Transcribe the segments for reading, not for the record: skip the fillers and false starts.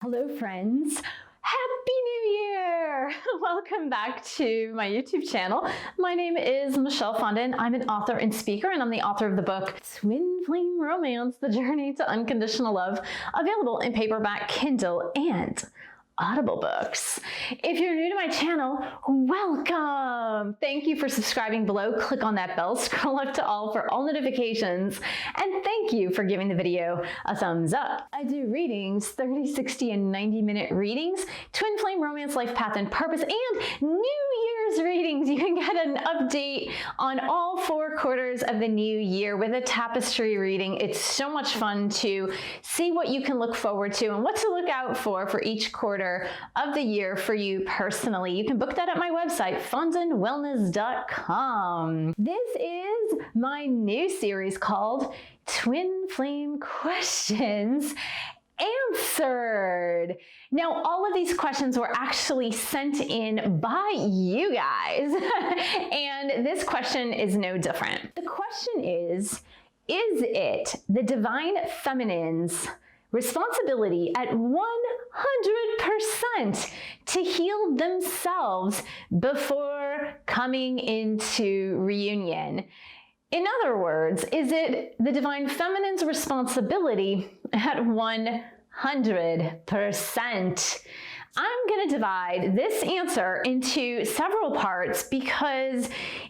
Hello friends, Happy New Year! Welcome back to my YouTube channel. My name is Michelle Fondin. I'm an author and speaker, and I'm the author of the book Twin Flame Romance, The Journey to Unconditional Love, available in paperback, Kindle, and Audible books. If you're new to my channel, welcome! Thank you for subscribing below. Click on that bell, scroll up to all for all notifications, and thank you for giving the video a thumbs up. I do readings, 30, 60, and 90-minute readings, twin flame romance, life path, and purpose, and New Year's readings. You can get an update on all 4 quarters of the new year with a tapestry reading. It's so much fun to see what you can look forward to and what to look out for each quarter of the year for you personally. You can book that at my website, fondinwellness.com. This is my new series called Twin Flame Questions Answered. Now, all of these questions were actually sent in by you guys, and this question is no different. The question is it the Divine Feminine's responsibility at 100% to heal themselves before coming into reunion? In other words, is it the Divine Feminine's responsibility at 100%? I'm going to divide this answer into several parts because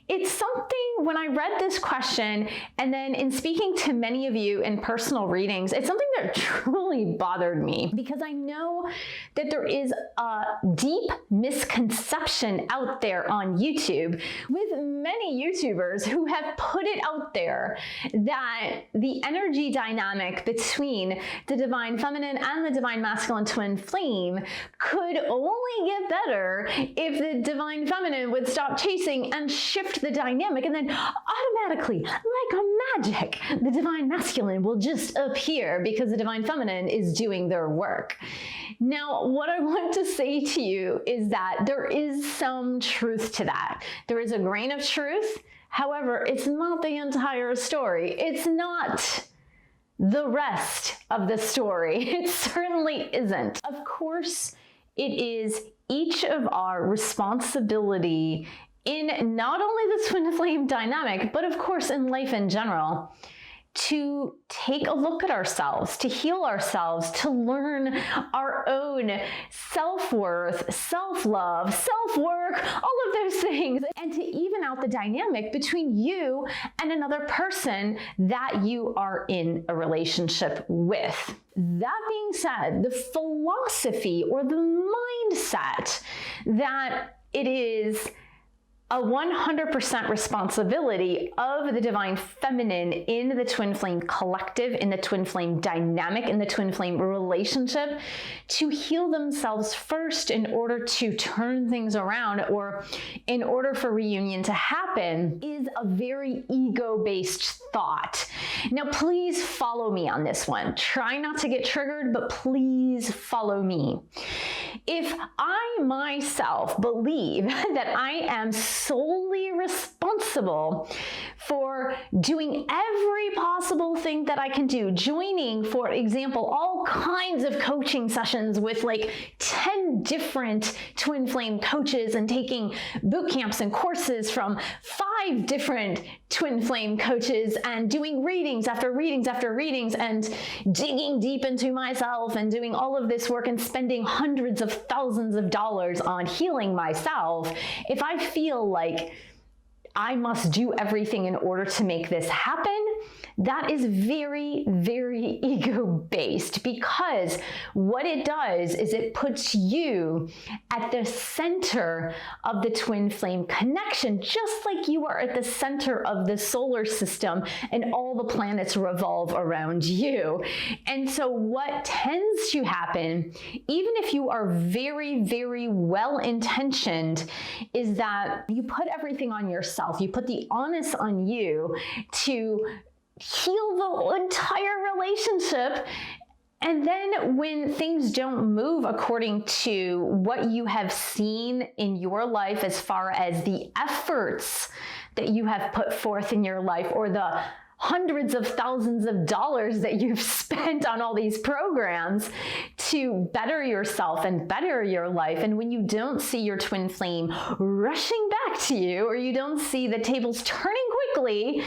it's something, when I read this question and then in speaking to many of you in personal readings, it's something that truly bothered me because I know that there is a deep misconception out there on YouTube with many YouTubers who have put it out there that the energy dynamic between the Divine Feminine and the Divine Masculine Twin Flame could only get better if the Divine Feminine would stop chasing and shift the dynamic, and then automatically, like a magic, the Divine Masculine will just appear because the Divine Feminine is doing their work. Now, what I want to say to you is that there is some truth to that. There is a grain of truth. However, it's not the entire story. It's not the rest of the story. It certainly isn't. Of course, it is each of our responsibility in not only the twin flame dynamic, but of course in life in general, to take a look at ourselves, to heal ourselves, to learn our own self-worth, self-love, self-work, all of those things, and to even out the dynamic between you and another person that you are in a relationship with. That being said, the philosophy or the mindset that it is a 100% responsibility of the Divine Feminine in the Twin Flame collective, in the Twin Flame dynamic, in the Twin Flame relationship, to heal themselves first in order to turn things around or in order for reunion to happen, is a very ego-based thought. Now, please follow me on this one. Try not to get triggered, but please follow me. If I myself believe that I am solely responsible for doing every possible thing that I can do, joining, for example, all kinds of coaching sessions with like 10 different twin flame coaches and taking boot camps and courses from 5 different twin flame coaches and doing readings after readings after readings and digging deep into myself and doing all of this work and spending hundreds of thousands of dollars on healing myself, if I feel like I must do everything in order to make this happen, that is very, very ego-based, because what it does is it puts you at the center of the twin flame connection, just like you are at the center of the solar system and all the planets revolve around you. And so what tends to happen, even if you are very, very well-intentioned, is that you put everything on yourself. You put the onus on you to heal the entire relationship, and then when things don't move according to what you have seen in your life as far as the efforts that you have put forth in your life, or the hundreds of thousands of dollars that you've spent on all these programs to better yourself and better your life, and when you don't see your twin flame rushing back to you, or you don't see the tables turning quickly,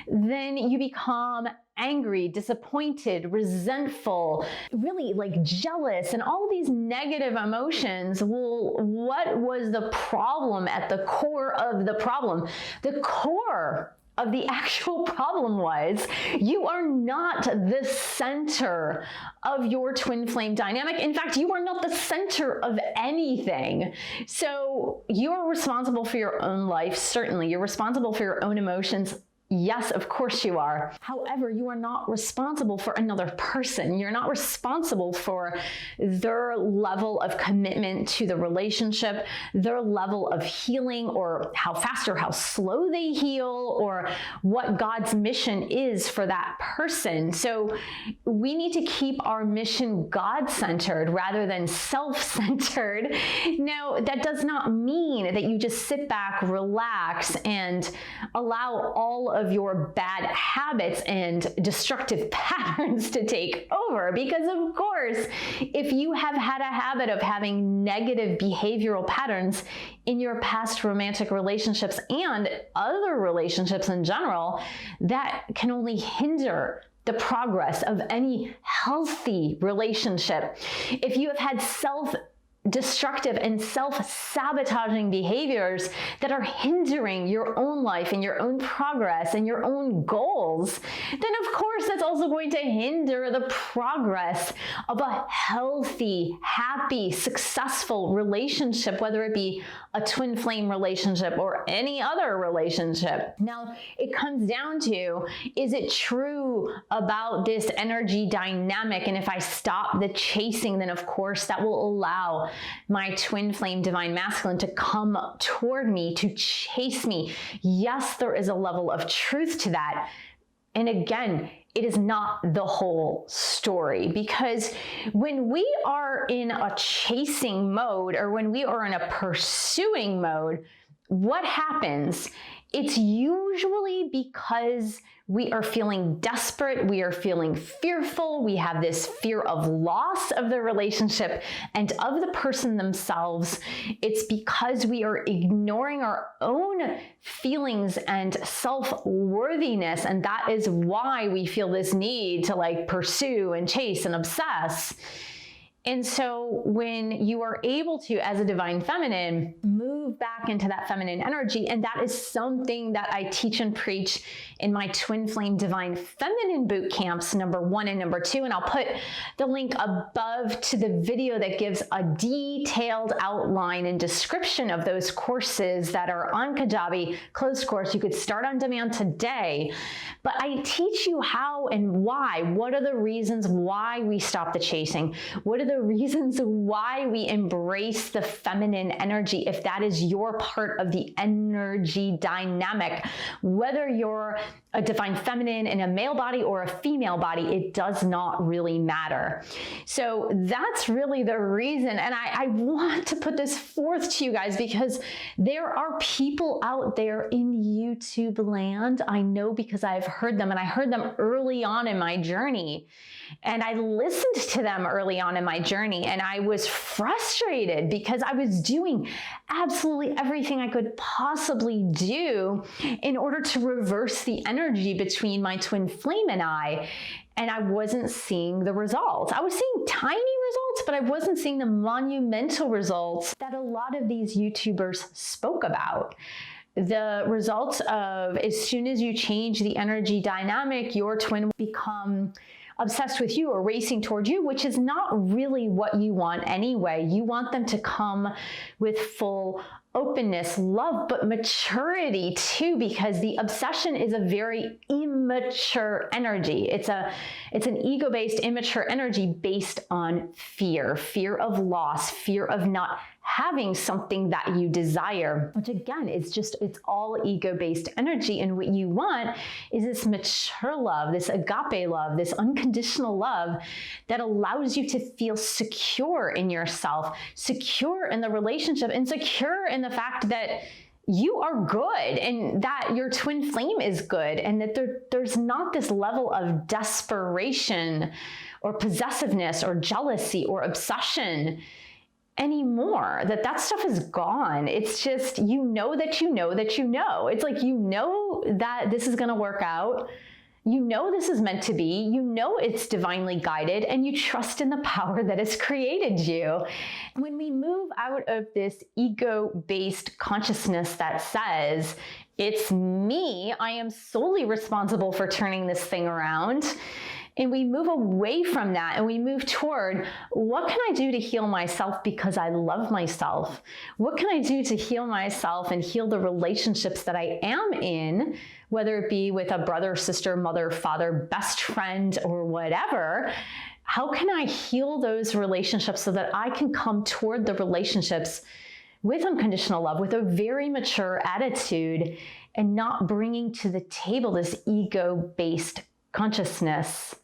then you become angry, disappointed, resentful, really like jealous, and all these negative emotions. Well, what was the problem at the core of the problem? The core of the actual problem was you are not the center of your twin flame dynamic. In fact, you are not the center of anything. So you're responsible for your own life, certainly. You're responsible for your own emotions. Yes, of course you are. However, you are not responsible for another person. You're not responsible for their level of commitment to the relationship, their level of healing, or how fast or how slow they heal, or what God's mission is for that person. So we need to keep our mission God-centered rather than self-centered. Now, that does not mean that you just sit back, relax, and allow all of your bad habits and destructive patterns to take over. Because of course, if you have had a habit of having negative behavioral patterns in your past romantic relationships and other relationships in general, that can only hinder the progress of any healthy relationship. If you have had self-destructive and self-sabotaging behaviors that are hindering your own life and your own progress and your own goals, then of course that's also going to hinder the progress of a healthy, happy, successful relationship, whether it be a twin flame relationship or any other relationship. Now, it comes down to, is it true about this energy dynamic? And if I stop the chasing, then of course that will allow my twin flame divine masculine to come toward me, to chase me. Yes, there is a level of truth to that. And again, it is not the whole story, because when we are in a chasing mode, or when we are in a pursuing mode, what happens? It's usually because we are feeling desperate, we are feeling fearful, we have this fear of loss of the relationship and of the person themselves. It's because we are ignoring our own feelings and self-worthiness, and that is why we feel this need to like pursue and chase and obsess. And so when you are able to, as a divine feminine, move back into that feminine energy, and that is something that I teach and preach in my Twin Flame Divine Feminine boot camps, number 1 and number 2. And I'll put the link above to the video that gives a detailed outline and description of those courses that are on Kajabi, closed course. You could start on demand today. But I teach you how and why. What are the reasons why we stop the chasing? What are the reasons why we embrace the feminine energy, if that is your part of the energy dynamic? Whether you're a divine feminine in a male body or a female body, it does not really matter. So that's really the reason. And I want to put this forth to you guys, because there are people out there in YouTube land. I know, because I've heard them, and I heard them early on in my journey. And I listened to them early on in my journey, and I was frustrated because I was doing absolutely everything I could possibly do in order to reverse the energy between my twin flame and I wasn't seeing the results. I was seeing tiny results, but I wasn't seeing the monumental results that a lot of these YouTubers spoke about. The results of, as soon as you change the energy dynamic, your twin will become obsessed with you or racing towards you, which is not really what you want anyway. You want them to come with full openness, love, but maturity too, because the obsession is a very immature energy. It's an ego-based, immature energy based on fear of loss, fear of not having something that you desire, which again, it's all ego-based energy. And what you want is this mature love, this agape love, this unconditional love that allows you to feel secure in yourself, secure in the relationship, and secure in the fact that you are good and that your twin flame is good, and that there's not this level of desperation or possessiveness or jealousy or obsession anymore. That stuff is gone. It's just, you know that you know that you know. It's like, you know that this is going to work out. You know this is meant to be. You know it's divinely guided, and you trust in the power that has created you. When we move out of this ego-based consciousness that says, it's me, I am solely responsible for turning this thing around, and we move away from that and we move toward, what can I do to heal myself because I love myself? What can I do to heal myself and heal the relationships that I am in, whether it be with a brother, sister, mother, father, best friend, or whatever? How can I heal those relationships so that I can come toward the relationships with unconditional love, with a very mature attitude, and not bringing to the table this ego-based consciousness?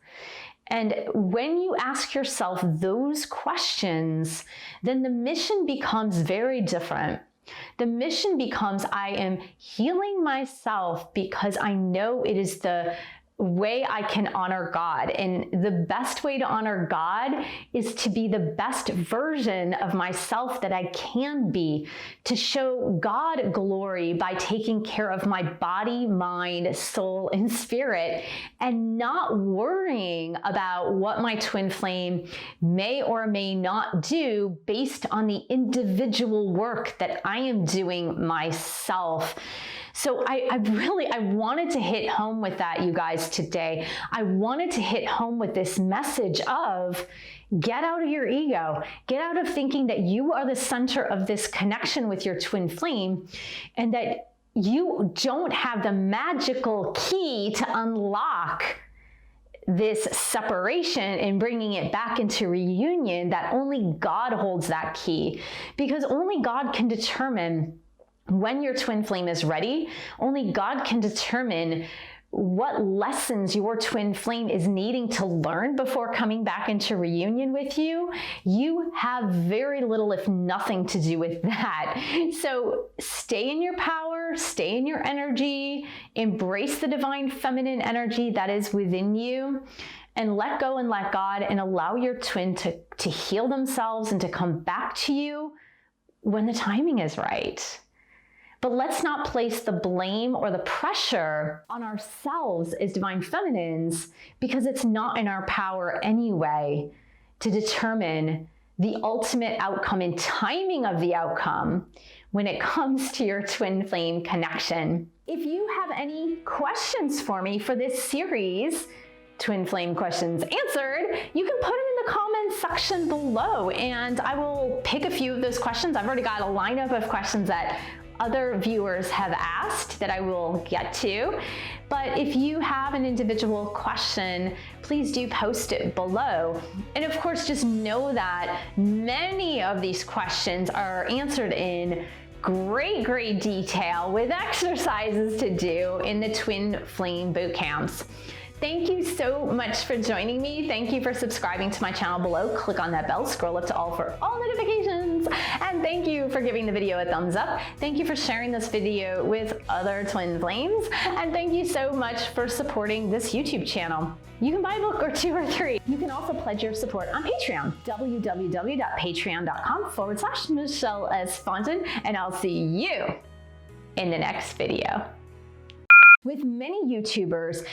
And when you ask yourself those questions, then the mission becomes very different. The mission becomes, I am healing myself because I know it is the way I can honor God. And the best way to honor God is to be the best version of myself that I can be, to show God glory by taking care of my body, mind, soul, and spirit, and not worrying about what my twin flame may or may not do based on the individual work that I am doing myself. So I wanted to hit home with that, you guys, today. I wanted to hit home with this message of, get out of your ego. Get out of thinking that you are the center of this connection with your twin flame, and that you don't have the magical key to unlock this separation and bringing it back into reunion, that only God holds that key, because only God can determine when your twin flame is ready. Only God can determine what lessons your twin flame is needing to learn before coming back into reunion with you. You have very little, if nothing, to do with that. So stay in your power, stay in your energy, embrace the divine feminine energy that is within you, and let go and let God, and allow your twin to heal themselves and to come back to you when the timing is right. But let's not place the blame or the pressure on ourselves as divine feminines, because it's not in our power anyway to determine the ultimate outcome and timing of the outcome when it comes to your twin flame connection. If you have any questions for me for this series, Twin Flame Questions Answered, you can put it in the comments section below, and I will pick a few of those questions. I've already got a lineup of questions that other viewers have asked that I will get to. But if you have an individual question, please do post it below. And of course, just know that many of these questions are answered in great detail with exercises to do in the Twin Flame boot camps. Thank you so much for joining me. Thank you for subscribing to my channel below. Click on that bell, scroll up to all for all notifications. And thank you for giving the video a thumbs up. Thank you for sharing this video with other twin flames. And thank you so much for supporting this YouTube channel. You can buy a book or 2 or 3. You can also pledge your support on Patreon, www.patreon.com/Michelle Fondin, and I'll see you in the next video. With many YouTubers,